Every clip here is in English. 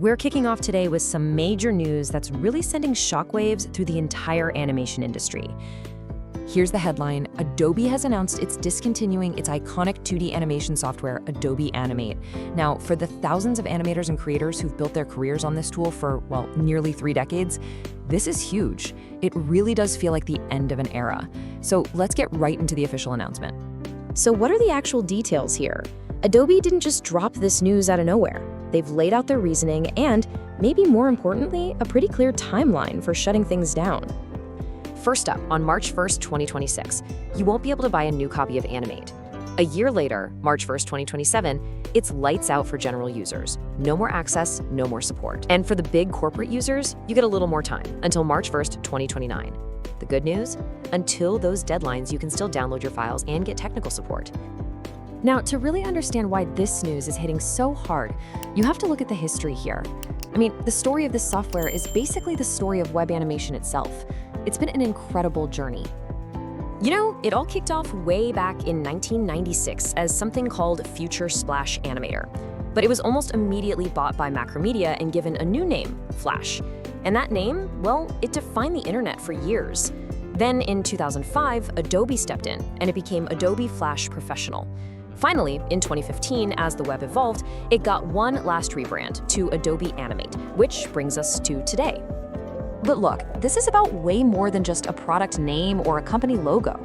We're kicking off today with some major news that's really sending shockwaves through the entire animation industry. Here's the headline: Adobe has announced it's discontinuing its iconic 2D animation software, Adobe Animate. Now, for the thousands of animators and creators who've built their careers on this tool for, well, nearly 3 decades, this is huge. It really does feel like the end of an era. So let's get right into the official announcement. So what are the actual details here? Adobe didn't just drop this news out of nowhere. They've laid out their reasoning and, maybe more importantly, a pretty clear timeline for shutting things down. First up, on March 1st, 2026, you won't be able to buy a new copy of Animate. A year later, March 1st, 2027, it's lights out for general users. No more access, no more support. And for the big corporate users, you get a little more time, until March 1st, 2029. The good news? Until those deadlines, you can still download your files and get technical support. Now, to really understand why this news is hitting so hard, you have to look at the history here. I mean, the story of this software is basically the story of web animation itself. It's been an incredible journey. You know, it all kicked off way back in 1996 as something called Future Splash Animator. But it was almost immediately bought by Macromedia and given a new name, Flash. And that name, well, it defined the internet for years. Then in 2005, Adobe stepped in, and it became Adobe Flash Professional. Finally, in 2015, as the web evolved, it got one last rebrand to Adobe Animate, which brings us to today. But look, this is about way more than just a product name or a company logo.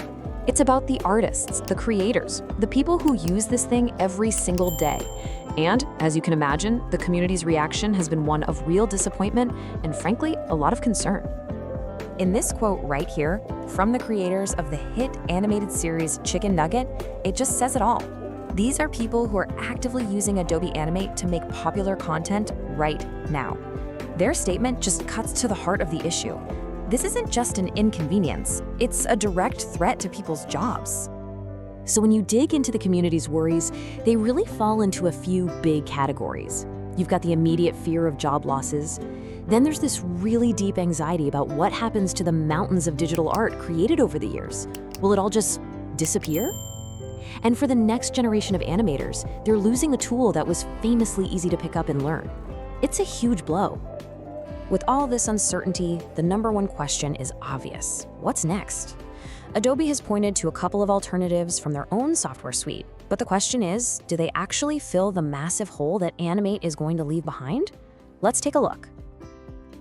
It's about the artists, the creators, the people who use this thing every single day. And, as you can imagine, the community's reaction has been one of real disappointment and, frankly, a lot of concern. In this quote right here, from the creators of the hit animated series Chicken Nugget, it just says it all. These are people who are actively using Adobe Animate to make popular content right now. Their statement just cuts to the heart of the issue. This isn't just an inconvenience, it's a direct threat to people's jobs. So when you dig into the community's worries, they really fall into a few big categories. You've got the immediate fear of job losses. Then there's this really deep anxiety about what happens to the mountains of digital art created over the years. Will it all just disappear? And for the next generation of animators, they're losing a tool that was famously easy to pick up and learn. It's a huge blow. With all this uncertainty, the number one question is obvious. What's next? Adobe has pointed to a couple of alternatives from their own software suite, but the question is, do they actually fill the massive hole that Animate is going to leave behind? Let's take a look.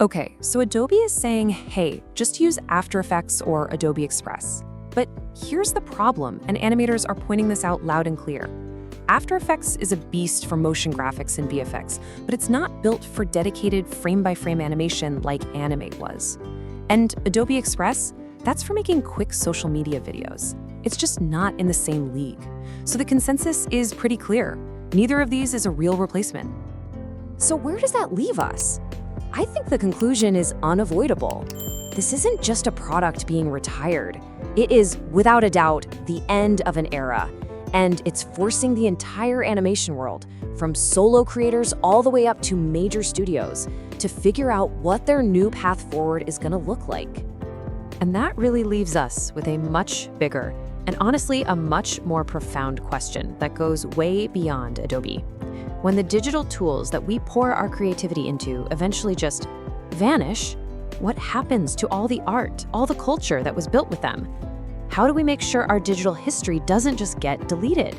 Okay, so Adobe is saying, hey, just use After Effects or Adobe Express. But here's the problem, and animators are pointing this out loud and clear. After Effects is a beast for motion graphics and VFX, but it's not built for dedicated frame-by-frame animation like Animate was. And Adobe Express, that's for making quick social media videos. It's just not in the same league. So the consensus is pretty clear. Neither of these is a real replacement. So where does that leave us? I think the conclusion is unavoidable. This isn't just a product being retired. It is, without a doubt, the end of an era. And it's forcing the entire animation world, from solo creators all the way up to major studios, to figure out what their new path forward is going to look like. And that really leaves us with a much bigger, and honestly, a much more profound question that goes way beyond Adobe. When the digital tools that we pour our creativity into eventually just vanish, what happens to all the art, all the culture that was built with them? How do we make sure our digital history doesn't just get deleted?